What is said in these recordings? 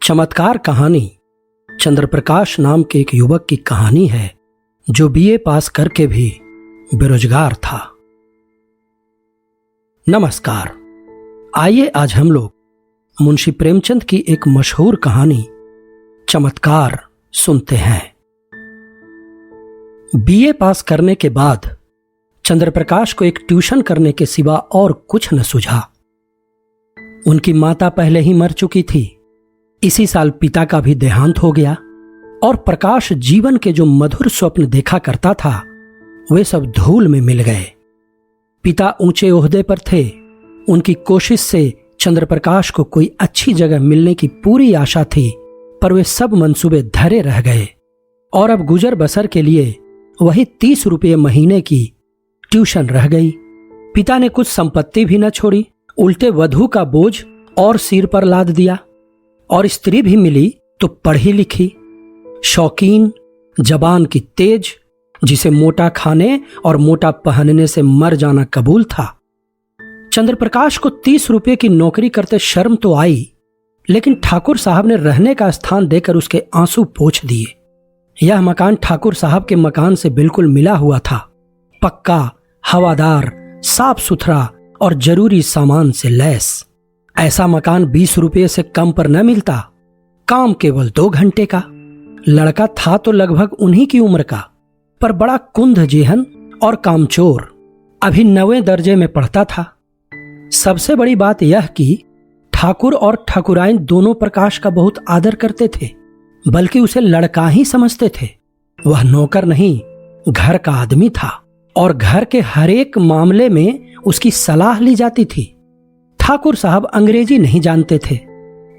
चमत्कार कहानी चंद्रप्रकाश नाम के एक युवक की कहानी है जो बीए पास करके भी बेरोजगार था। नमस्कार, आइए आज हम लोग मुंशी प्रेमचंद की एक मशहूर कहानी चमत्कार सुनते हैं। बीए पास करने के बाद चंद्रप्रकाश को एक ट्यूशन करने के सिवा और कुछ न सूझा। उनकी माता पहले ही मर चुकी थी। इसी साल पिता का भी देहांत हो गया और प्रकाश जीवन के जो मधुर स्वप्न देखा करता था वे सब धूल में मिल गए। पिता ऊंचे ओहदे पर थे। उनकी कोशिश से चंद्रप्रकाश को कोई अच्छी जगह मिलने की पूरी आशा थी, पर वे सब मंसूबे धरे रह गए और अब गुजर बसर के लिए वही 30 रुपये महीने की ट्यूशन रह गई। पिता ने कुछ संपत्ति भी न छोड़ी, उल्टे वधू का बोझ और सिर पर लाद दिया। और स्त्री भी मिली तो पढ़ी लिखी, शौकीन, जबान की तेज, जिसे मोटा खाने और मोटा पहनने से मर जाना कबूल था। चंद्रप्रकाश को 30 रुपये की नौकरी करते शर्म तो आई, लेकिन ठाकुर साहब ने रहने का स्थान देकर उसके आंसू पोंछ दिए। यह मकान ठाकुर साहब के मकान से बिल्कुल मिला हुआ था, पक्का, हवादार, साफ सुथरा और जरूरी सामान से लैस। ऐसा मकान 20 रुपये से कम पर न मिलता। काम केवल 2 घंटे का। लड़का था तो लगभग उन्हीं की उम्र का, पर बड़ा कुंध जेहन और कामचोर। अभी 9वें दर्जे में पढ़ता था। सबसे बड़ी बात यह कि ठाकुर और ठाकुराइन दोनों प्रकाश का बहुत आदर करते थे, बल्कि उसे लड़का ही समझते थे। वह नौकर नहीं, घर का आदमी था और घर के हर एक मामले में उसकी सलाह ली जाती थी। ठाकुर साहब अंग्रेजी नहीं जानते थे।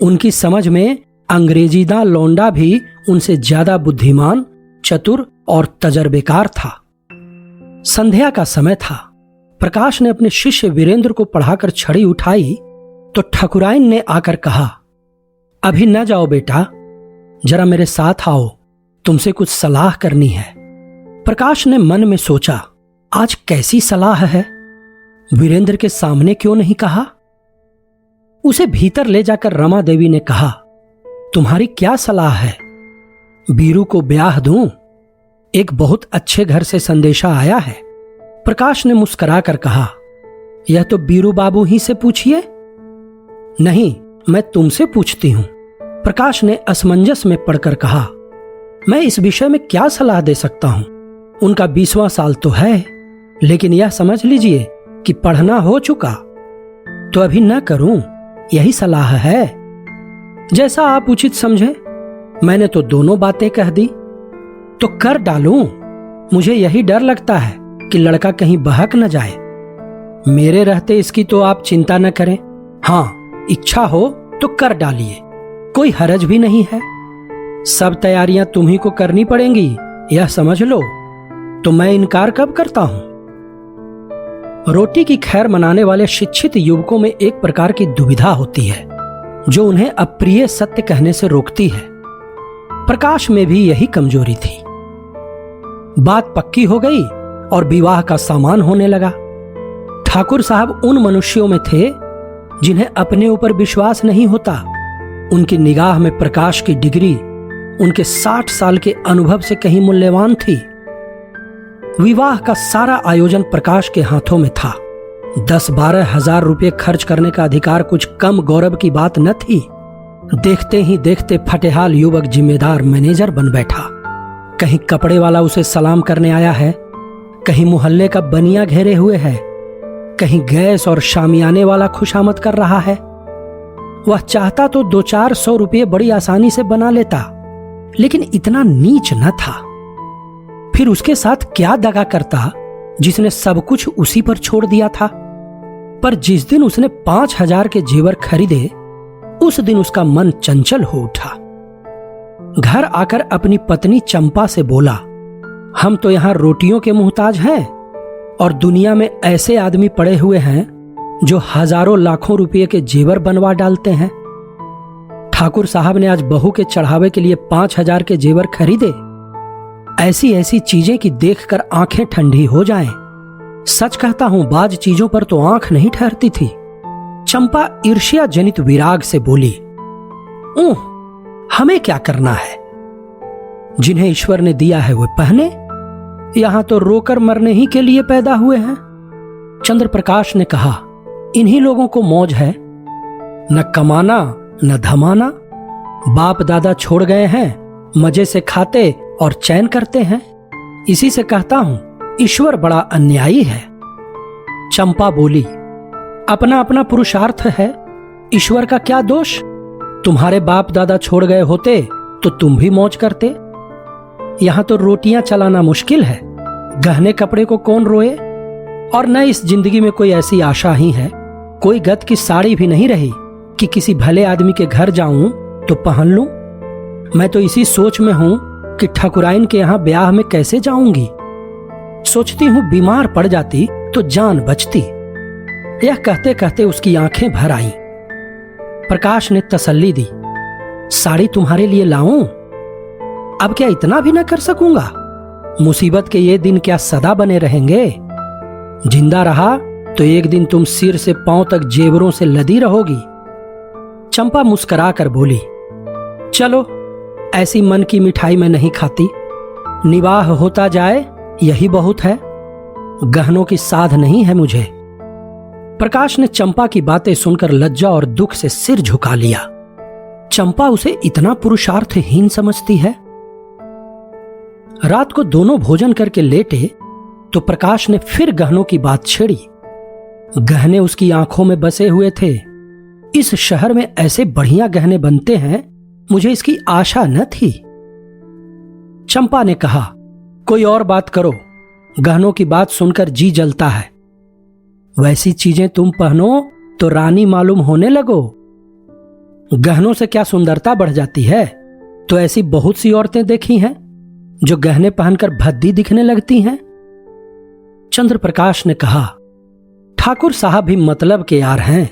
उनकी समझ में अंग्रेजीदा लौंडा भी उनसे ज्यादा बुद्धिमान, चतुर और तजर्बेकार था। संध्या का समय था। प्रकाश ने अपने शिष्य वीरेंद्र को पढ़ाकर छड़ी उठाई तो ठाकुराइन ने आकर कहा, अभी न जाओ बेटा, जरा मेरे साथ आओ, तुमसे कुछ सलाह करनी है। प्रकाश ने मन में सोचा, आज कैसी सलाह है? वीरेंद्र के सामने क्यों नहीं कहा? उसे भीतर ले जाकर रमा देवी ने कहा, तुम्हारी क्या सलाह है? बीरू को ब्याह दूं? एक बहुत अच्छे घर से संदेशा आया है। प्रकाश ने मुस्कुराकर कहा, यह तो बीरू बाबू ही से पूछिए। नहीं, मैं तुमसे पूछती हूं। प्रकाश ने असमंजस में पड़कर कहा, मैं इस विषय में क्या सलाह दे सकता हूं? उनका 20वां साल तो है, लेकिन यह समझ लीजिए कि पढ़ना हो चुका। तो अभी न करूं, यही सलाह है। जैसा आप उचित समझे। मैंने तो दोनों बातें कह दी, तो कर डालूं। मुझे यही डर लगता है कि लड़का कहीं बहक न जाए। मेरे रहते इसकी तो आप चिंता न करें। हाँ, इच्छा हो तो कर डालिए, कोई हरज भी नहीं है। सब तैयारियां तुम्ही को करनी पड़ेंगी, यह समझ लो। तो मैं इनकार कब करता हूं? रोटी की खैर मनाने वाले शिक्षित युवकों में एक प्रकार की दुविधा होती है जो उन्हें अप्रिय सत्य कहने से रोकती है। प्रकाश में भी यही कमजोरी थी। बात पक्की हो गई और विवाह का सामान होने लगा। ठाकुर साहब उन मनुष्यों में थे जिन्हें अपने ऊपर विश्वास नहीं होता। उनकी निगाह में प्रकाश की डिग्री उनके 60 साल के अनुभव से कहीं मूल्यवान थी। विवाह का सारा आयोजन प्रकाश के हाथों में था। 10-12 हजार रुपये खर्च करने का अधिकार कुछ कम गौरव की बात न थी। देखते ही देखते फटेहाल युवक जिम्मेदार मैनेजर बन बैठा। कहीं कपड़े वाला उसे सलाम करने आया है, कहीं मोहल्ले का बनिया घेरे हुए है, कहीं गैस और शामियाने वाला खुशामद कर रहा है। वह चाहता तो 200-400 रुपये बड़ी आसानी से बना लेता, लेकिन इतना नीच न था। फिर उसके साथ क्या दगा करता जिसने सब कुछ उसी पर छोड़ दिया था। पर जिस दिन उसने 5000 के जेवर खरीदे, उस दिन उसका मन चंचल हो उठा। घर आकर अपनी पत्नी चंपा से बोला, हम तो यहां रोटियों के मुहताज हैं और दुनिया में ऐसे आदमी पड़े हुए हैं जो हजारों लाखों रुपये के जेवर बनवा डालते हैं। ठाकुर साहब ने आज बहू के चढ़ावे के लिए 5000 के जेवर खरीदे। ऐसी ऐसी चीजें कि देखकर आंखें ठंडी हो जाएं। सच कहता हूं, बाज चीजों पर तो आंख नहीं ठहरती थी। चंपा ईर्ष्या जनित विराग से बोली, हमें क्या करना है? जिन्हें ईश्वर ने दिया है वो पहने, यहां तो रोकर मरने ही के लिए पैदा हुए हैं। चंद्रप्रकाश ने कहा, इन्हीं लोगों को मौज है, न कमाना न धमाना। बाप दादा छोड़ गए हैं, मजे से खाते और चैन करते हैं। इसी से कहता हूं, ईश्वर बड़ा अन्यायी है। चंपा बोली, अपना अपना पुरुषार्थ है, ईश्वर का क्या दोष? तुम्हारे बाप दादा छोड़ गए होते तो तुम भी मौज करते। यहां तो रोटियां चलाना मुश्किल है, गहने कपड़े को कौन रोए? और न इस जिंदगी में कोई ऐसी आशा ही है, कोई गत की साड़ी भी नहीं रही कि किसी भले आदमी के घर जाऊं तो पहन लूं। मैं तो इसी सोच में हूं कि ठाकुराइन के यहां ब्याह में कैसे जाऊंगी। सोचती हूं बीमार पड़ जाती तो जान बचती। यह कहते कहते उसकी आंखें भर आईं। प्रकाश ने तसल्ली दी, साड़ी तुम्हारे लिए लाऊं? अब क्या इतना भी न कर सकूंगा? मुसीबत के ये दिन क्या सदा बने रहेंगे? जिंदा रहा तो एक दिन तुम सिर से पांव तक जेवरों से लदी रहोगी। चंपा मुस्कुरा कर बोली, चलो, ऐसी मन की मिठाई मैं नहीं खाती। निवाह होता जाए यही बहुत है, गहनों की साध नहीं है मुझे। प्रकाश ने चंपा की बातें सुनकर लज्जा और दुख से सिर झुका लिया। चंपा उसे इतना पुरुषार्थहीन समझती है। रात को दोनों भोजन करके लेटे तो प्रकाश ने फिर गहनों की बात छेड़ी। गहने उसकी आंखों में बसे हुए थे। इस शहर में ऐसे बढ़िया गहने बनते हैं, मुझे इसकी आशा न थी। चंपा ने कहा, कोई और बात करो, गहनों की बात सुनकर जी जलता है। वैसी चीजें तुम पहनो तो रानी मालूम होने लगो। गहनों से क्या सुंदरता बढ़ जाती है? तो ऐसी बहुत सी औरतें देखी हैं जो गहने पहनकर भद्दी दिखने लगती हैं। चंद्रप्रकाश ने कहा, ठाकुर साहब भी मतलब के यार हैं।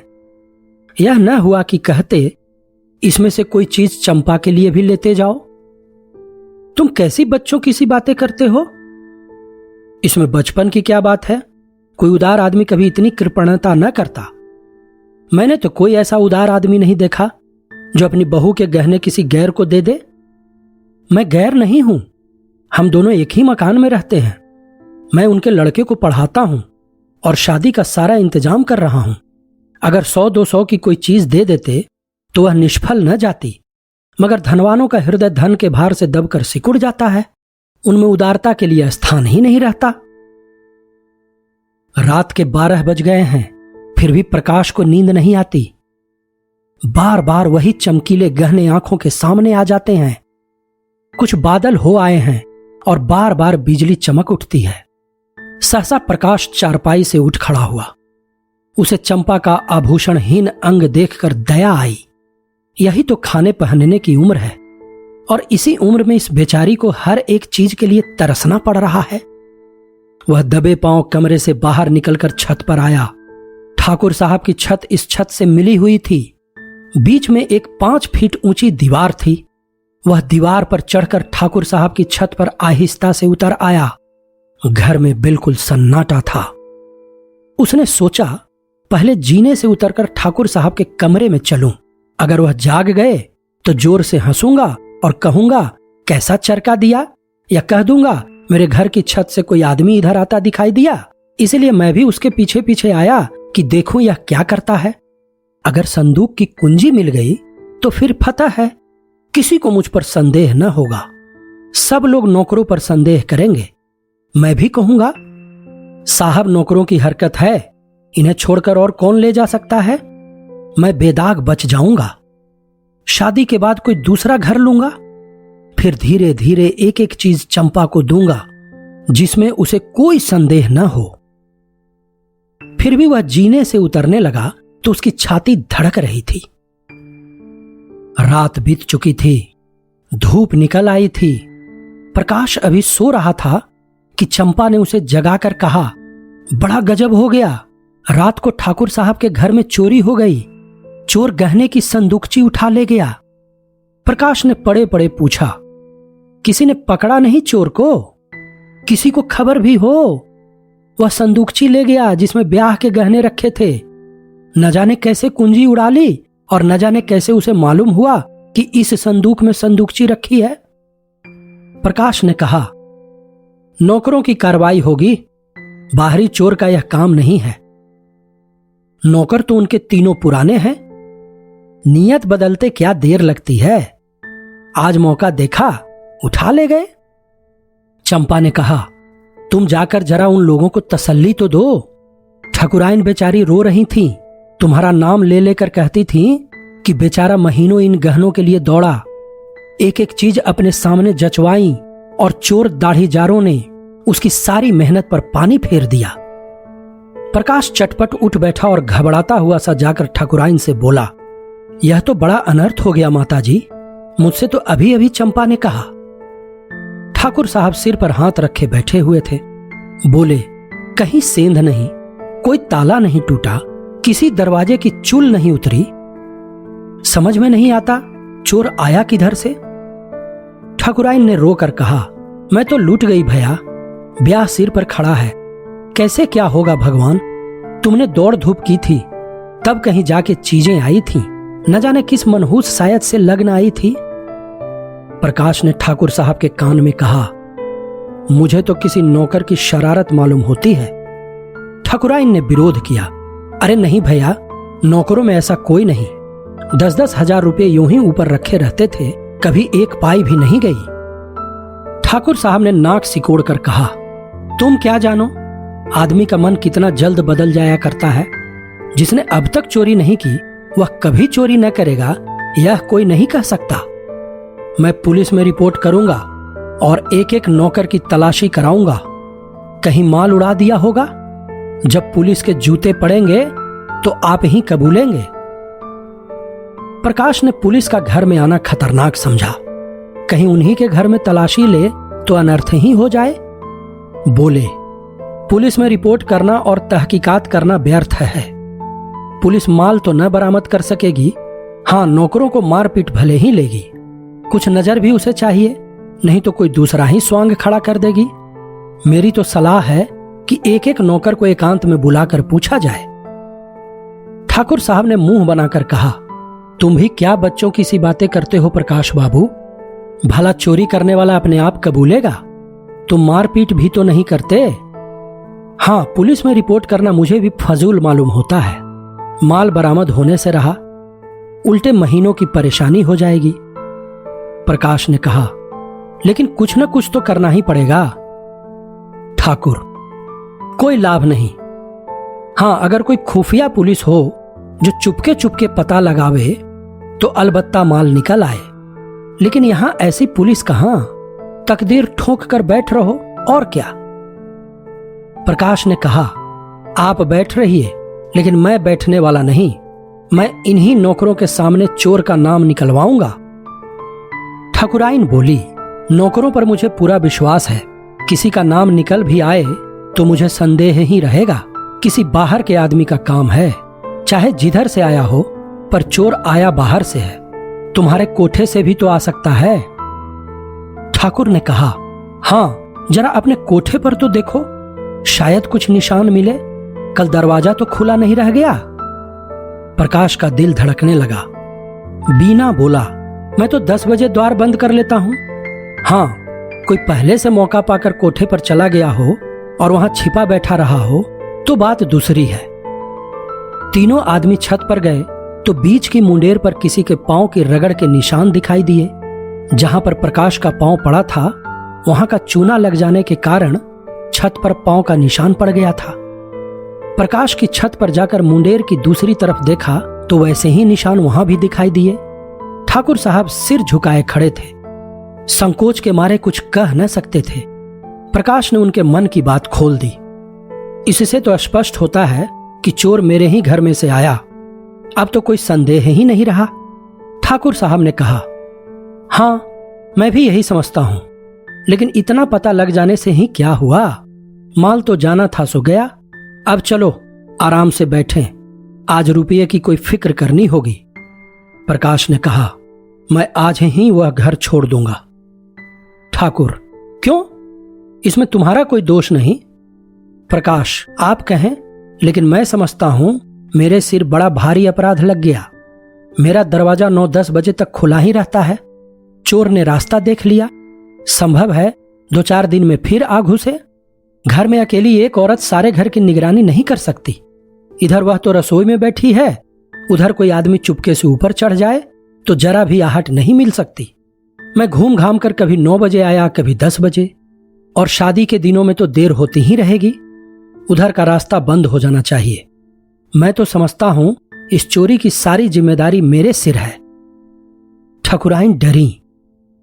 यह न हुआ कि कहते इसमें से कोई चीज चंपा के लिए भी लेते जाओ। तुम कैसी बच्चों की सी बातें करते हो? इसमें बचपन की क्या बात है? कोई उदार आदमी कभी इतनी कृपणता न करता। मैंने तो कोई ऐसा उदार आदमी नहीं देखा जो अपनी बहू के गहने किसी गैर को दे दे। मैं गैर नहीं हूं, हम दोनों एक ही मकान में रहते हैं। मैं उनके लड़के को पढ़ाता हूं और शादी का सारा इंतजाम कर रहा हूं। अगर 100-200 की कोई चीज दे देते तो वह निष्फल न जाती, मगर धनवानों का हृदय धन के भार से दबकर सिकुड़ जाता है। उनमें उदारता के लिए स्थान ही नहीं रहता। रात के 12 बज गए हैं, फिर भी प्रकाश को नींद नहीं आती। बार बार वही चमकीले गहने आंखों के सामने आ जाते हैं। कुछ बादल हो आए हैं और बार बार बिजली चमक उठती है। सहसा प्रकाश चारपाई से उठ खड़ा हुआ। उसे चंपा का आभूषणहीन अंग देखकर दया आई। यही तो खाने पहनने की उम्र है और इसी उम्र में इस बेचारी को हर एक चीज के लिए तरसना पड़ रहा है। वह दबे पांव कमरे से बाहर निकलकर छत पर आया। ठाकुर साहब की छत इस छत से मिली हुई थी। बीच में एक 5 फीट ऊंची दीवार थी। वह दीवार पर चढ़कर ठाकुर साहब की छत पर आहिस्ता से उतर आया। घर में बिल्कुल सन्नाटा था। उसने सोचा, पहले जीने से उतरकर ठाकुर साहब के कमरे में चलूं। अगर वह जाग गए तो जोर से हंसूंगा और कहूंगा, कैसा चरका दिया, या कह दूंगा, मेरे घर की छत से कोई आदमी इधर आता दिखाई दिया, इसलिए मैं भी उसके पीछे पीछे आया कि देखूं यह क्या करता है। अगर संदूक की कुंजी मिल गई तो फिर फतह है, किसी को मुझ पर संदेह न होगा। सब लोग नौकरों पर संदेह करेंगे। मैं भी कहूंगा, साहब नौकरों की हरकत है, इन्हें छोड़कर और कौन ले जा सकता है। मैं बेदाग बच जाऊंगा। शादी के बाद कोई दूसरा घर लूंगा, फिर धीरे धीरे एक एक चीज चंपा को दूंगा जिसमें उसे कोई संदेह न हो। फिर भी वह जीने से उतरने लगा तो उसकी छाती धड़क रही थी। रात बीत चुकी थी, धूप निकल आई थी। प्रकाश अभी सो रहा था कि चंपा ने उसे जगाकर कहा, बड़ा गजब हो गया, रात को ठाकुर साहब के घर में चोरी हो गई। चोर गहने की संदूकची उठा ले गया। प्रकाश ने पड़े पड़े पूछा, किसी ने पकड़ा नहीं चोर को? किसी को खबर भी हो? वह संदूकची ले गया जिसमें ब्याह के गहने रखे थे। न जाने कैसे कुंजी उड़ा ली और न जाने कैसे उसे मालूम हुआ कि इस संदूक में संदूकची रखी है? प्रकाश ने कहा, नौकरों की कार्रवाई होगी, बाहरी चोर का यह काम नहीं है। नौकर तो उनके तीनों पुराने हैं, नियत बदलते क्या देर लगती है? आज मौका देखा, उठा ले गए। चंपा ने कहा, तुम जाकर जरा उन लोगों को तसल्ली तो दो। ठकुराइन बेचारी रो रही थीं, तुम्हारा नाम ले लेकर कहती थीं कि बेचारा महीनों इन गहनों के लिए दौड़ा, एक एक चीज अपने सामने जचवाई और चोर दाढ़ीजारों ने उसकी सारी मेहनत पर पानी फेर दिया। प्रकाश चटपट उठ बैठा और घबराता हुआ सा जाकर ठकुराइन से बोला, यह तो बड़ा अनर्थ हो गया माताजी, मुझसे तो अभी अभी चंपा ने कहा। ठाकुर साहब सिर पर हाथ रखे बैठे हुए थे। बोले, कहीं सेंध नहीं, कोई ताला नहीं टूटा, किसी दरवाजे की चूल नहीं उतरी। समझ में नहीं आता चोर आया किधर से? ठाकुराइन ने रोकर कहा, मैं तो लूट गई भैया, ब्याह सिर पर खड़ा है, कैसे क्या होगा भगवान। तुमने दौड़ धूप की थी, तब कहीं जाके चीजें आई थी, न जाने किस मनहूस शायद से लगन आई थी। प्रकाश ने ठाकुर साहब के कान में कहा, मुझे तो किसी नौकर की शरारत मालूम होती है। ठाकुराइन ने विरोध किया, अरे नहीं भैया, नौकरों में ऐसा कोई नहीं, 10-10 हजार रुपये यूं ही ऊपर रखे रहते थे, कभी एक पाई भी नहीं गई। ठाकुर साहब ने नाक सिकोड़ कर कहा, तुम क्या जानो, आदमी का मन कितना जल्द बदल जाया करता है। जिसने अब तक चोरी नहीं की वह कभी चोरी न करेगा, यह कोई नहीं कह सकता। मैं पुलिस में रिपोर्ट करूंगा और एक एक नौकर की तलाशी कराऊंगा, कहीं माल उड़ा दिया होगा। जब पुलिस के जूते पड़ेंगे तो आप ही कबूलेंगे। प्रकाश ने पुलिस का घर में आना खतरनाक समझा, कहीं उन्हीं के घर में तलाशी ले तो अनर्थ ही हो जाए। बोले, पुलिस में रिपोर्ट करना और तहकीकात करना व्यर्थ है। पुलिस माल तो न बरामद कर सकेगी, हां नौकरों को मारपीट भले ही लेगी, कुछ नजर भी उसे चाहिए, नहीं तो कोई दूसरा ही स्वांग खड़ा कर देगी। मेरी तो सलाह है कि एक एक नौकर को एकांत में बुलाकर पूछा जाए। ठाकुर साहब ने मुंह बनाकर कहा, तुम भी क्या बच्चों की सी बातें करते हो प्रकाश बाबू, भला चोरी करने वाला अपने आप कबूलेगा? तुम मारपीट भी तो नहीं करते। हां, पुलिस में रिपोर्ट करना मुझे भी फजूल मालूम होता है, माल बरामद होने से रहा, उल्टे महीनों की परेशानी हो जाएगी। प्रकाश ने कहा, लेकिन कुछ न कुछ तो करना ही पड़ेगा। ठाकुर, कोई लाभ नहीं। हां, अगर कोई खुफिया पुलिस हो जो चुपके चुपके पता लगावे तो अलबत्ता माल निकल आए, लेकिन यहां ऐसी पुलिस कहां, तकदीर ठोक कर बैठ रहो और क्या। प्रकाश ने कहा, आप बैठ रहिए, लेकिन मैं बैठने वाला नहीं, मैं इन्हीं नौकरों के सामने चोर का नाम निकलवाऊंगा। ठाकुराइन बोली, नौकरों पर मुझे पूरा विश्वास है, किसी का नाम निकल भी आए तो मुझे संदेह ही रहेगा, किसी बाहर के आदमी का काम है, चाहे जिधर से आया हो, पर चोर आया बाहर से है, तुम्हारे कोठे से भी तो आ सकता है। ठाकुर ने कहा, हां, जरा अपने कोठे पर तो देखो, शायद कुछ निशान मिले, कल दरवाजा तो खुला नहीं रह गया। प्रकाश का दिल धड़कने लगा। बीना बोला, मैं तो 10 बजे द्वार बंद कर लेता हूं। हां, कोई पहले से मौका पाकर कोठे पर चला गया हो और वहां छिपा बैठा रहा हो तो बात दूसरी है। तीनों आदमी छत पर गए तो बीच की मुंडेर पर किसी के पांव की रगड़ के निशान दिखाई दिए। जहां पर प्रकाश का पांव पड़ा था वहां का चूना लग जाने के कारण छत पर पांव का निशान पड़ गया था। प्रकाश की छत पर जाकर मुंडेर की दूसरी तरफ देखा तो वैसे ही निशान वहां भी दिखाई दिए। ठाकुर साहब सिर झुकाए खड़े थे, संकोच के मारे कुछ कह न सकते थे। प्रकाश ने उनके मन की बात खोल दी। इससे तो स्पष्ट होता है कि चोर मेरे ही घर में से आया, अब तो कोई संदेह ही नहीं रहा। ठाकुर साहब ने कहा, हां, मैं भी यही समझता हूं, लेकिन इतना पता लग जाने से ही क्या हुआ, माल तो जाना था सो गया। अब चलो आराम से बैठें, आज रुपये की कोई फिक्र करनी होगी। प्रकाश ने कहा, मैं आज ही वह घर छोड़ दूंगा। ठाकुर, क्यों, इसमें तुम्हारा कोई दोष नहीं। प्रकाश, आप कहें, लेकिन मैं समझता हूं मेरे सिर बड़ा भारी अपराध लग गया। मेरा दरवाजा 9-10 बजे तक खुला ही रहता है। चोर ने रास्ता देख लिया, संभव है 2-4 दिन में फिर आ घुसे। घर में अकेली एक औरत सारे घर की निगरानी नहीं कर सकती। इधर वह तो रसोई में बैठी है, उधर कोई आदमी चुपके से ऊपर चढ़ जाए तो जरा भी आहट नहीं मिल सकती। मैं घूम घाम कर कभी 9 बजे आया, कभी 10 बजे, और शादी के दिनों में तो देर होती ही रहेगी। उधर का रास्ता बंद हो जाना चाहिए। मैं तो समझता हूं इस चोरी की सारी जिम्मेदारी मेरे सिर है। ठकुराइन डरी,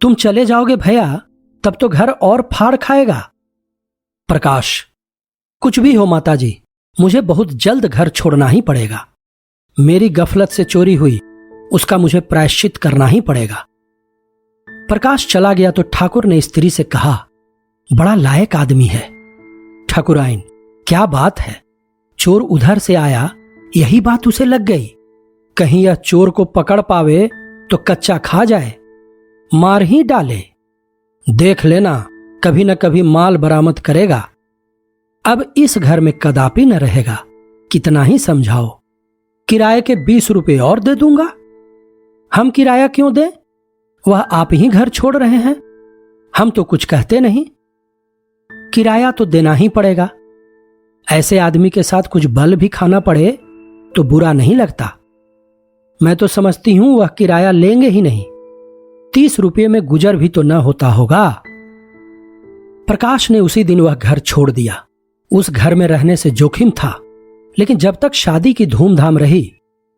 तुम चले जाओगे भैया तब तो घर और फाड़ खाएगा। प्रकाश, कुछ भी हो माताजी, मुझे बहुत जल्द घर छोड़ना ही पड़ेगा। मेरी गफलत से चोरी हुई, उसका मुझे प्रायश्चित करना ही पड़ेगा। प्रकाश चला गया तो ठाकुर ने स्त्री से कहा, बड़ा लायक आदमी है। ठकुराइन, क्या बात है? चोर उधर से आया, यही बात उसे लग गई। कहीं यह चोर को पकड़ पावे तो कच्चा खा जाए, मार ही डाले। देख लेना, कभी न कभी माल बरामद करेगा। अब इस घर में कदापि न रहेगा। कितना ही समझाओ, किराए के 20 रुपए और दे दूंगा। हम किराया क्यों दें? वह आप ही घर छोड़ रहे हैं, हम तो कुछ कहते नहीं। किराया तो देना ही पड़ेगा। ऐसे आदमी के साथ कुछ बल भी खाना पड़े तो बुरा नहीं लगता। मैं तो समझती हूं वह किराया लेंगे ही नहीं। 30 रुपये में गुजर भी तो न होता होगा। प्रकाश ने उसी दिन वह घर छोड़ दिया। उस घर में रहने से जोखिम था, लेकिन जब तक शादी की धूमधाम रही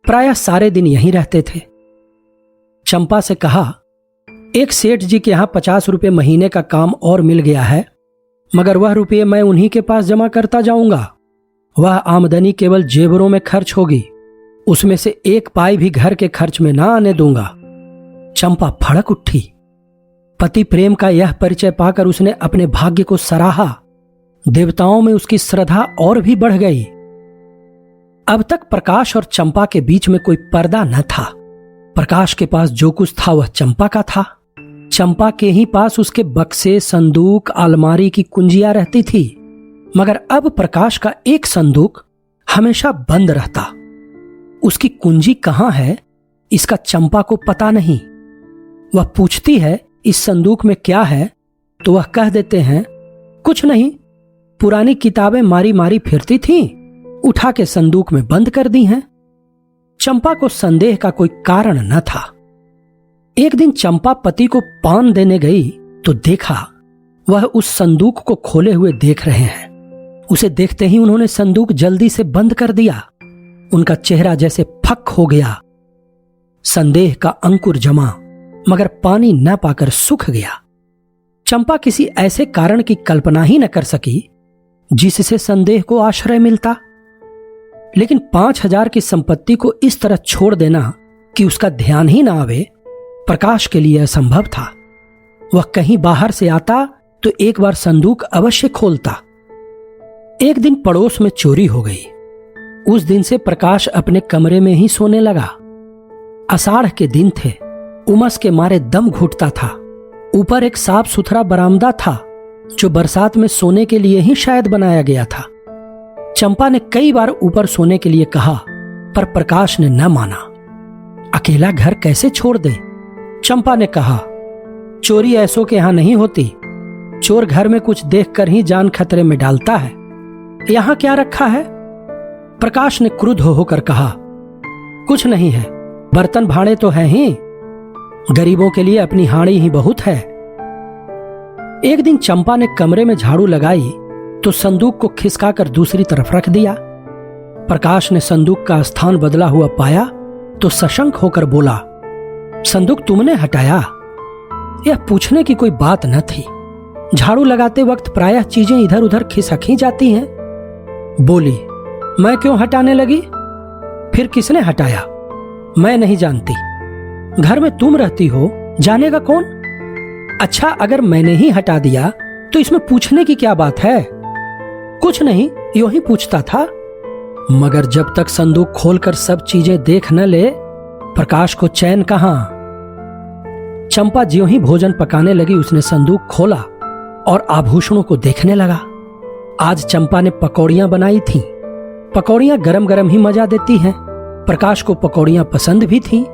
प्रायः सारे दिन यहीं रहते थे। चंपा से कहा, एक सेठ जी के यहां 50 रुपये महीने का काम और मिल गया है, मगर वह रुपये मैं उन्हीं के पास जमा करता जाऊंगा। वह आमदनी केवल जेवरों में खर्च होगी, उसमें से एक पाई भी घर के खर्च में ना आने दूंगा। चंपा भड़क उठी। पति प्रेम का यह परिचय पाकर उसने अपने भाग्य को सराहा। देवताओं में उसकी श्रद्धा और भी बढ़ गई। अब तक प्रकाश और चंपा के बीच में कोई पर्दा न था। प्रकाश के पास जो कुछ था वह चंपा का था। चंपा के ही पास उसके बक्से, संदूक, अलमारी की कुंजियां रहती थी, मगर अब प्रकाश का एक संदूक हमेशा बंद रहता। उसकी कुंजी कहां है इसका चंपा को पता नहीं। वह पूछती है, इस संदूक में क्या है, तो वह कह देते हैं, कुछ नहीं, पुरानी किताबें मारी मारी फिरती थीं, उठा के संदूक में बंद कर दी हैं। चंपा को संदेह का कोई कारण न था। एक दिन चंपा पति को पान देने गई तो देखा वह उस संदूक को खोले हुए देख रहे हैं। उसे देखते ही उन्होंने संदूक जल्दी से बंद कर दिया। उनका चेहरा जैसे फक हो गया। संदेह का अंकुर जमा, मगर पानी न पाकर सूख गया। चंपा किसी ऐसे कारण की कल्पना ही न कर सकी जिससे संदेह को आश्रय मिलता। लेकिन 5000 की संपत्ति को इस तरह छोड़ देना कि उसका ध्यान ही ना आवे, प्रकाश के लिए असंभव था। वह कहीं बाहर से आता तो एक बार संदूक अवश्य खोलता। एक दिन पड़ोस में चोरी हो गई। उस दिन से प्रकाश अपने कमरे में ही सोने लगा। आषाढ़ के दिन थे, उमस के मारे दम घुटता था। ऊपर एक साफ सुथरा बरामदा था जो बरसात में सोने के लिए ही शायद बनाया गया था। चंपा ने कई बार ऊपर सोने के लिए कहा, पर प्रकाश ने न माना। अकेला घर कैसे छोड़ दे? चंपा ने कहा, चोरी ऐसों के यहां नहीं होती। चोर घर में कुछ देखकर ही जान खतरे में डालता है। यहां क्या रखा है? प्रकाश ने क्रुद्ध होकर कहा, कुछ नहीं है, बर्तन भाड़े तो हैं ही, गरीबों के लिए अपनी हाड़ी ही बहुत है। एक दिन चंपा ने कमरे में झाड़ू लगाई तो संदूक को खिसकाकर दूसरी तरफ रख दिया। प्रकाश ने संदूक का स्थान बदला हुआ पाया तो सशंक होकर बोला, संदूक तुमने हटाया? यह पूछने की कोई बात न थी। झाड़ू लगाते वक्त प्रायः चीजें इधर उधर खिसक ही जाती हैं। बोली, मैं क्यों हटाने लगी? फिर किसने हटाया? मैं नहीं जानती। घर में तुम रहती हो, जानेगा कौन? अच्छा, अगर मैंने ही हटा दिया तो इसमें पूछने की क्या बात है? कुछ नहीं, यूं ही पूछता था। मगर जब तक संदूक खोलकर सब चीजें देख न ले, प्रकाश को चैन कहां। चंपा ज्यों ही भोजन पकाने लगी, उसने संदूक खोला और आभूषणों को देखने लगा। आज चंपा ने पकौड़ियां बनाई थीं। पकौड़ियां गरम गरम ही मजा देती हैं। प्रकाश को पकौड़ियां पसंद भी थीं,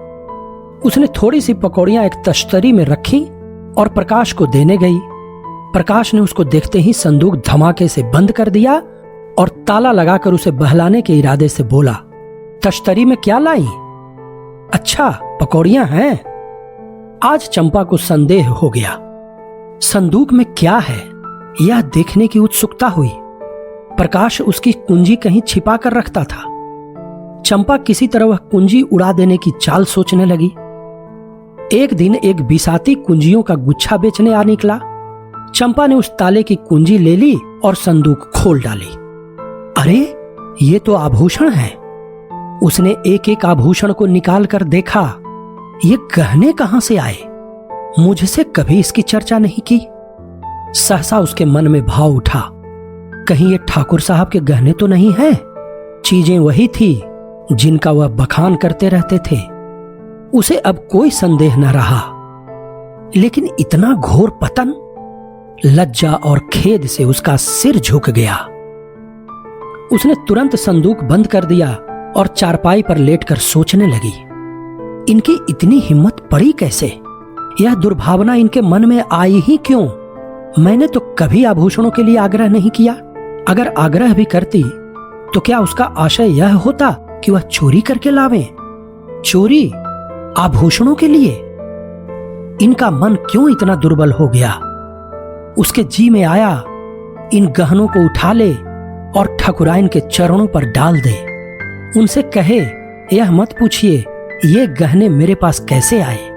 उसने थोड़ी सी पकौड़ियां एक तश्तरी में रखी और प्रकाश को देने गई। प्रकाश ने उसको देखते ही संदूक धमाके से बंद कर दिया और ताला लगाकर उसे बहलाने के इरादे से बोला, तश्तरी में क्या लाई? अच्छा, पकौड़ियां हैं। आज चंपा को संदेह हो गया। संदूक में क्या है यह देखने की उत्सुकता हुई। प्रकाश उसकी कुंजी कहीं छिपा कर रखता था। चंपा किसी तरह वह कुंजी उड़ा देने की चाल सोचने लगी। एक दिन एक बिसाती कुंजियों का गुच्छा बेचने आ निकला। चंपा ने उस ताले की कुंजी ले ली और संदूक खोल डाली। अरे, ये तो आभूषण है। उसने एक एक आभूषण को निकाल कर देखा। ये गहने कहां से आए? मुझसे कभी इसकी चर्चा नहीं की। सहसा उसके मन में भाव उठा, कहीं ये ठाकुर साहब के गहने तो नहीं हैं? चीजें वही थी जिनका वह बखान करते रहते थे। उसे अब कोई संदेह न रहा। लेकिन इतना घोर पतन! लज्जा और खेद से उसका सिर झुक गया। उसने तुरंत संदूक बंद कर दिया और चारपाई पर लेटकर सोचने लगी, इनकी इतनी हिम्मत पड़ी कैसे? यह दुर्भावना इनके मन में आई ही क्यों? मैंने तो कभी आभूषणों के लिए आग्रह नहीं किया। अगर आग्रह भी करती तो क्या उसका आशय यह होता कि वह चोरी करके लावें? चोरी आभूषणों के लिए? इनका मन क्यों इतना दुर्बल हो गया? उसके जी में आया, इन गहनों को उठा ले और ठकुराइन के चरणों पर डाल दे। उनसे कहे, यह मत पूछिए ये गहने मेरे पास कैसे आए।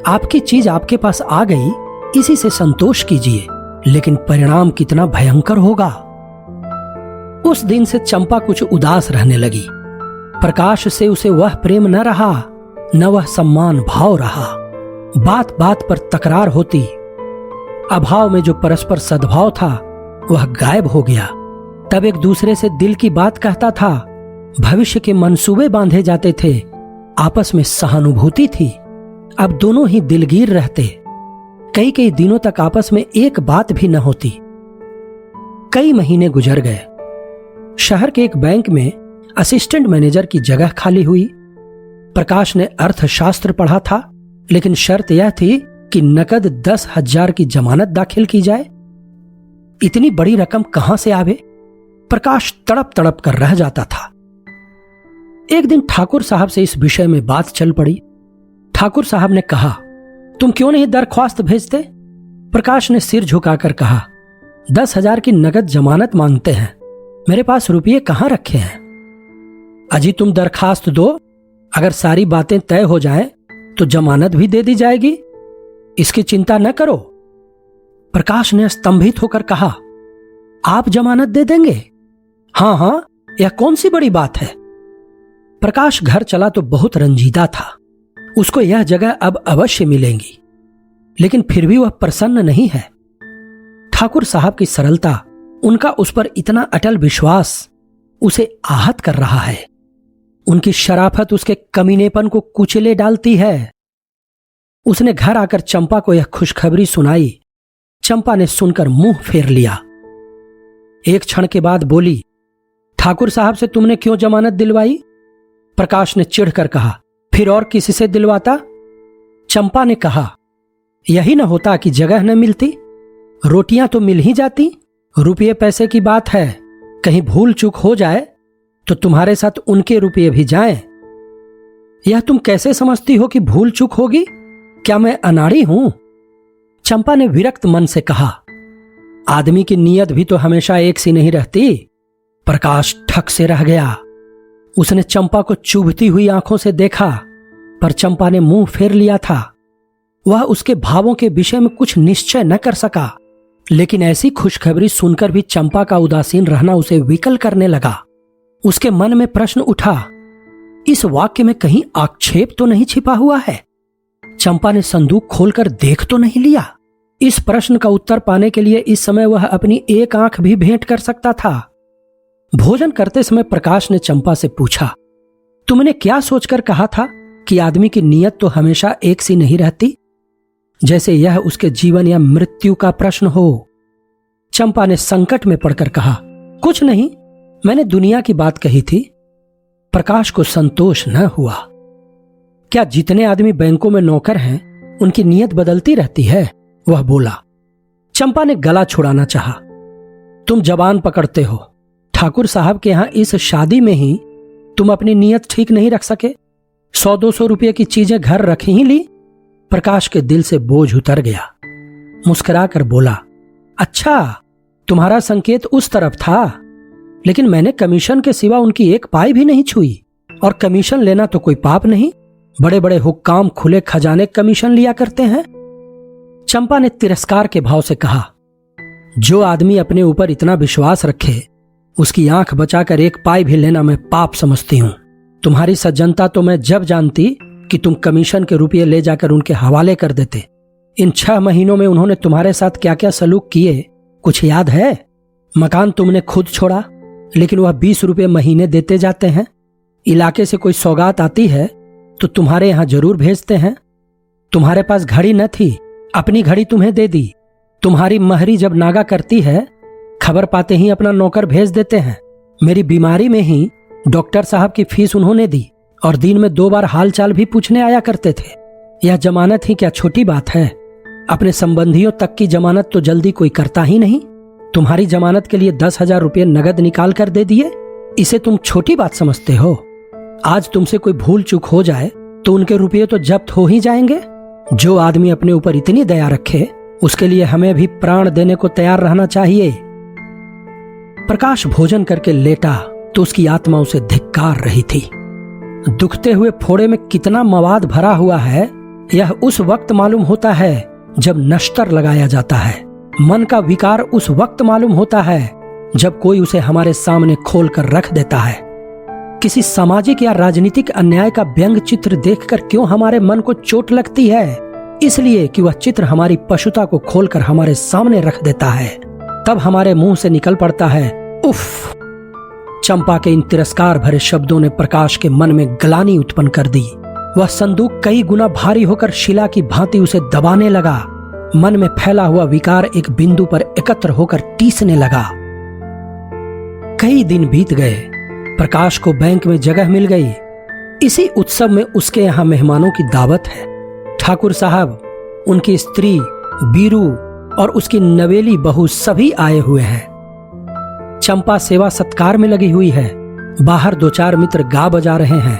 आपकी चीज आपके पास आ गई, इसी से संतोष कीजिए। लेकिन परिणाम कितना भयंकर होगा। उस दिन से चंपा कुछ उदास रहने लगी। प्रकाश से उसे वह प्रेम न रहा, न वह सम्मान भाव रहा। बात बात पर तकरार होती। अभाव में जो परस्पर सद्भाव था वह गायब हो गया। तब एक दूसरे से दिल की बात कहता था, भविष्य के मंसूबे बांधे जाते थे, आपस में सहानुभूति थी। अब दोनों ही दिलगीर रहते। कई कई दिनों तक आपस में एक बात भी न होती। कई महीने गुजर गए। शहर के एक बैंक में असिस्टेंट मैनेजर की जगह खाली हुई। प्रकाश ने अर्थशास्त्र पढ़ा था, लेकिन शर्त यह थी कि नकद 10,000 की जमानत दाखिल की जाए। इतनी बड़ी रकम कहां से आवे? प्रकाश तड़प तड़प कर रह जाता था। एक दिन ठाकुर साहब से इस विषय में बात चल पड़ी। ठाकुर साहब ने कहा, तुम क्यों नहीं दरख्वास्त भेजते? प्रकाश ने सिर झुकाकर कहा, 10,000 की नगद जमानत मांगते हैं, मेरे पास रुपये कहां रखे हैं। अजी तुम दरखास्त दो, अगर सारी बातें तय हो जाएं तो जमानत भी दे दी जाएगी, इसकी चिंता न करो। प्रकाश ने स्तंभित होकर कहा, आप जमानत दे देंगे? हां हां, यह कौन सी बड़ी बात है। प्रकाश घर चला तो बहुत रंजीदा था। उसको यह जगह अब अवश्य मिलेंगी, लेकिन फिर भी वह प्रसन्न नहीं है। ठाकुर साहब की सरलता, उनका उस पर इतना अटल विश्वास उसे आहत कर रहा है। उनकी शराफत उसके कमीनेपन को कुचले डालती है। उसने घर आकर चंपा को यह खुशखबरी सुनाई। चंपा ने सुनकर मुंह फेर लिया। एक क्षण के बाद बोली, ठाकुर साहब से तुमने क्यों जमानत दिलवाई? प्रकाश ने चिढ़कर कहा, फिर और किसी से दिलवाता? चंपा ने कहा, यही न होता कि जगह न मिलती, रोटियां तो मिल ही जाती। रुपये पैसे की बात है, कहीं भूल चूक हो जाए तो तुम्हारे साथ उनके रुपये भी जाएं। यह तुम कैसे समझती हो कि भूल चूक होगी? क्या मैं अनाड़ी हूं? चंपा ने विरक्त मन से कहा, आदमी की नीयत भी तो हमेशा एक सी नहीं रहती। प्रकाश ठक से रह गया। उसने चंपा को चुभती हुई आंखों से देखा, पर चंपा ने मुंह फेर लिया था। वह उसके भावों के विषय में कुछ निश्चय न कर सका, लेकिन ऐसी खुशखबरी सुनकर भी चंपा का उदासीन रहना उसे विकल करने लगा। उसके मन में प्रश्न उठा, इस वाक्य में कहीं आक्षेप तो नहीं छिपा हुआ है? चंपा ने संदूक खोलकर देख तो नहीं लिया? इस प्रश्न का उत्तर पाने के लिए इस समय वह अपनी एक आंख भी भेंट कर सकता था। भोजन करते समय प्रकाश ने चंपा से पूछा, तुमने क्या सोचकर कहा था कि आदमी की नीयत तो हमेशा एक सी नहीं रहती, जैसे यह उसके जीवन या मृत्यु का प्रश्न हो। चंपा ने संकट में पड़कर कहा, कुछ नहीं, मैंने दुनिया की बात कही थी। प्रकाश को संतोष न हुआ। क्या जितने आदमी बैंकों में नौकर हैं उनकी नीयत बदलती रहती है? वह बोला। चंपा ने गला छुड़ाना चाहा। तुम जबान पकड़ते हो। ठाकुर साहब के यहां इस शादी में ही तुम अपनी नीयत ठीक नहीं रख सके। 100-200 रुपये की चीजें घर रख ही ली। प्रकाश के दिल से बोझ उतर गया। मुस्कुराकर बोला, अच्छा, तुम्हारा संकेत उस तरफ था, लेकिन मैंने कमीशन के सिवा उनकी एक पाई भी नहीं छुई। और कमीशन लेना तो कोई पाप नहीं। बड़े बड़े हुक्काम खुले खजाने कमीशन लिया करते हैं। चंपा ने तिरस्कार के भाव से कहा, जो आदमी अपने ऊपर इतना विश्वास रखे उसकी आंख बचाकर एक पाई भी लेना मैं पाप समझती हूं। तुम्हारी सज्जनता तो मैं जब जानती कि तुम कमीशन के रुपये ले जाकर उनके हवाले कर देते। इन 6 महीनों में उन्होंने तुम्हारे साथ क्या क्या सलूक किए कुछ याद है? मकान तुमने खुद छोड़ा, लेकिन वह 20 रुपये महीने देते जाते हैं। इलाके से कोई सौगात आती है तो तुम्हारे यहां जरूर भेजते हैं। तुम्हारे पास घड़ी न थी, अपनी घड़ी तुम्हें दे दी। तुम्हारी महरी जब नागा करती है, खबर पाते ही अपना नौकर भेज देते हैं। मेरी बीमारी में ही डॉक्टर साहब की फीस उन्होंने दी और दिन में 2 बार हाल चाल भी पूछने आया करते थे। यह जमानत ही क्या छोटी बात है? अपने संबंधियों तक की जमानत तो जल्दी कोई करता ही नहीं। तुम्हारी जमानत के लिए 10,000 रुपये नगद निकाल कर दे दिए। इसे तुम छोटी बात समझते हो? आज तुमसे कोई भूल चूक हो जाए तो उनके रुपये तो जब्त हो ही जाएंगे। जो आदमी अपने ऊपर इतनी दया रखे उसके लिए हमें भी प्राण देने को तैयार रहना चाहिए। प्रकाश भोजन करके लेटा तो उसकी आत्मा उसे धिक्कार रही थी। दुखते हुए फोड़े में कितना मवाद भरा हुआ है यह उस वक्त मालूम होता है जब नश्तर लगाया जाता है। मन का विकार उस वक्त मालूम होता है जब कोई उसे हमारे सामने खोल कर रख देता है। किसी सामाजिक या राजनीतिक अन्याय का व्यंग चित्र देखकर क्यों हमारे मन को चोट लगती है? इसलिए कि वह चित्र हमारी पशुता को खोलकर हमारे सामने रख देता है। तब हमारे मुंह से निकल पड़ता है, उफ। चंपा के इन तिरस्कार भरे शब्दों ने प्रकाश के मन में ग्लानि उत्पन्न कर दी। वह संदूक कई गुना भारी होकर शिला की भांति उसे दबाने लगा। मन में फैला हुआ विकार एक बिंदु पर एकत्र होकर टीसने लगा। कई दिन बीत गए। प्रकाश को बैंक में जगह मिल गई। इसी उत्सव में उसके यहां मेहमानों की दावत है। ठाकुर साहब, उनकी स्त्री बीरू और उसकी नवेली बहू सभी आए हुए हैं। चंपा सेवा सत्कार में लगी हुई है। बाहर 2-4 मित्र गा बजा रहे हैं।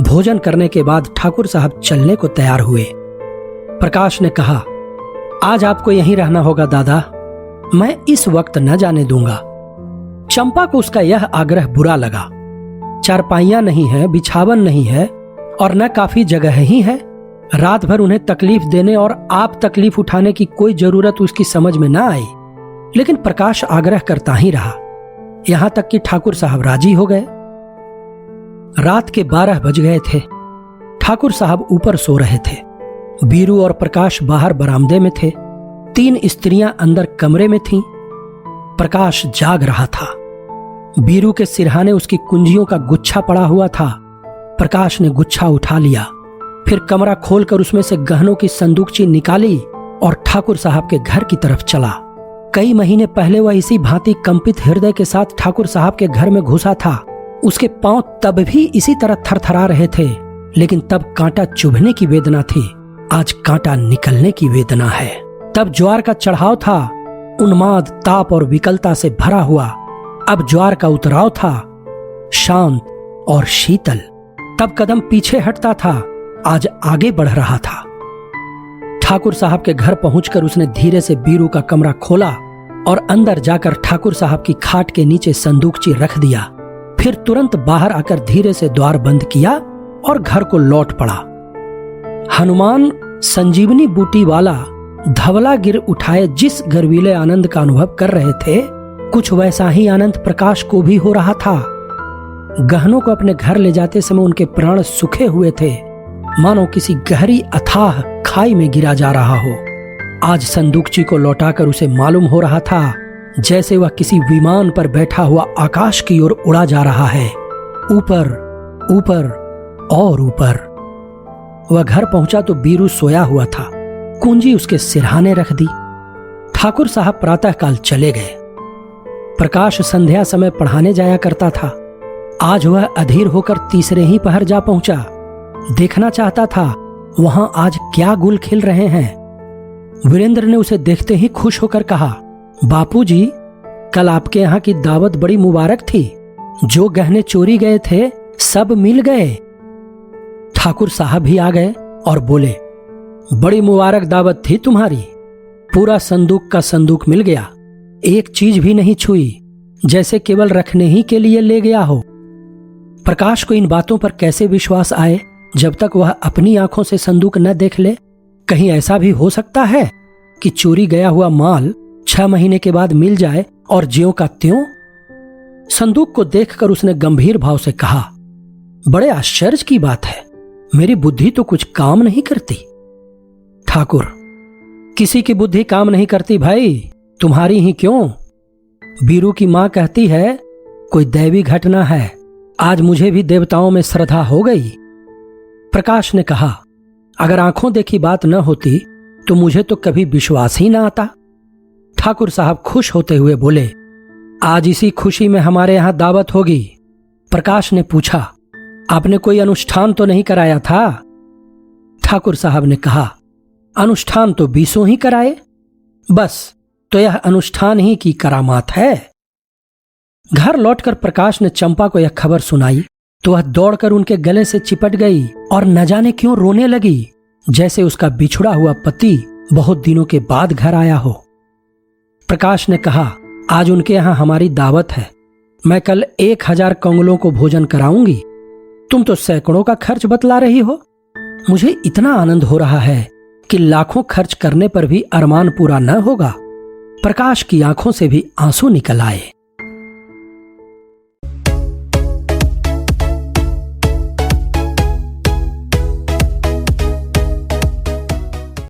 भोजन करने के बाद ठाकुर साहब चलने को तैयार हुए। प्रकाश ने कहा, आज आपको यहीं रहना होगा दादा, मैं इस वक्त न जाने दूंगा। चंपा को उसका यह आग्रह बुरा लगा। चारपाइयां नहीं है, बिछावन नहीं है और न काफी जगह ही है। रात भर उन्हें तकलीफ देने और आप तकलीफ उठाने की कोई जरूरत उसकी समझ में न आई। लेकिन प्रकाश आग्रह करता ही रहा, यहां तक कि ठाकुर साहब राजी हो गए। रात के 12 बज गए थे। ठाकुर साहब ऊपर सो रहे थे। बीरू और प्रकाश बाहर बरामदे में थे। 3 स्त्रियां अंदर कमरे में थीं। प्रकाश जाग रहा था। बीरू के सिरहाने उसकी कुंजियों का गुच्छा पड़ा हुआ था। प्रकाश ने गुच्छा उठा लिया, फिर कमरा खोलकर उसमें से गहनों की संदूकची निकाली और ठाकुर साहब के घर की तरफ चला। कई महीने पहले वह इसी भांति कंपित हृदय के साथ ठाकुर साहब के घर में घुसा था। उसके पांव तब भी इसी तरह थरथरा रहे थे, लेकिन तब कांटा चुभने की वेदना थी, आज कांटा निकलने की वेदना है। तब ज्वार का चढ़ाव था, उन्माद, ताप और विकलता से भरा हुआ। अब ज्वार का उतराव था, शांत और शीतल। तब कदम पीछे हटता था, आज आगे बढ़ रहा था। ठाकुर साहब के घर पहुंचकर उसने धीरे से बीरू का कमरा खोला और अंदर जाकर ठाकुर साहब की खाट के नीचे संदूकची रख दिया। फिर तुरंत बाहर आकर धीरे से द्वार बंद किया और घर को लौट पड़ा। हनुमान संजीवनी बूटी वाला धवला गिर उठाए जिस गर्वीले आनंद का अनुभव कर रहे थे, कुछ वैसा ही आनंद प्रकाश को भी हो रहा था। गहनों को अपने घर ले जाते समय उनके प्राण सूखे हुए थे, मानो किसी गहरी अथाह खाई में गिरा जा रहा हो। आज संदूकची को लौटाकर उसे मालूम हो रहा था जैसे वह किसी विमान पर बैठा हुआ आकाश की ओर उड़ा जा रहा है, ऊपर ऊपर और ऊपर। वह घर पहुंचा तो बीरू सोया हुआ था। कुंजी उसके सिरहाने रख दी। ठाकुर साहब प्रातःकाल चले गए। प्रकाश संध्या समय पढ़ाने जाया करता था। आज वह अधीर होकर तीसरे ही पहर जा पहुंचा। देखना चाहता था वहां आज क्या गुल खिल रहे हैं। वीरेंद्र ने उसे देखते ही खुश होकर कहा, बापूजी, कल आपके यहाँ की दावत बड़ी मुबारक थी। जो गहने चोरी गए थे सब मिल गए। ठाकुर साहब भी आ गए और बोले, बड़ी मुबारक दावत थी तुम्हारी। पूरा संदूक का संदूक मिल गया, एक चीज भी नहीं छुई, जैसे केवल रखने ही के लिए ले गया हो। प्रकाश को इन बातों पर कैसे विश्वास आए जब तक वह अपनी आंखों से संदूक न देख ले। कहीं ऐसा भी हो सकता है कि चोरी गया हुआ माल 6 महीने के बाद मिल जाए और ज्यों का त्यों। संदूक को देखकर उसने गंभीर भाव से कहा, बड़े आश्चर्य की बात है, मेरी बुद्धि तो कुछ काम नहीं करती। ठाकुर, किसी की बुद्धि काम नहीं करती भाई, तुम्हारी ही क्यों। बीरू की मां कहती है कोई दैवी घटना है, आज मुझे भी देवताओं में श्रद्धा हो गई। प्रकाश ने कहा, अगर आंखों देखी बात न होती तो मुझे तो कभी विश्वास ही ना आता। ठाकुर साहब खुश होते हुए बोले, आज इसी खुशी में हमारे यहां दावत होगी। प्रकाश ने पूछा, आपने कोई अनुष्ठान तो नहीं कराया था। ठाकुर साहब ने कहा, अनुष्ठान तो 20 ही कराए, बस तो यह अनुष्ठान ही की करामात है। घर लौटकर प्रकाश ने चंपा को यह खबर सुनाई तो वह दौड़कर उनके गले से चिपट गई और न जाने क्यों रोने लगी, जैसे उसका बिछुड़ा हुआ पति बहुत दिनों के बाद घर आया हो। प्रकाश ने कहा, आज उनके यहां हमारी दावत है, मैं कल 1000 कंगलों को भोजन कराऊंगी। तुम तो सैकड़ों का खर्च बतला रही हो। मुझे इतना आनंद हो रहा है कि लाखों खर्च करने पर भी अरमान पूरा न होगा। प्रकाश की आंखों से भी आंसू निकल आए।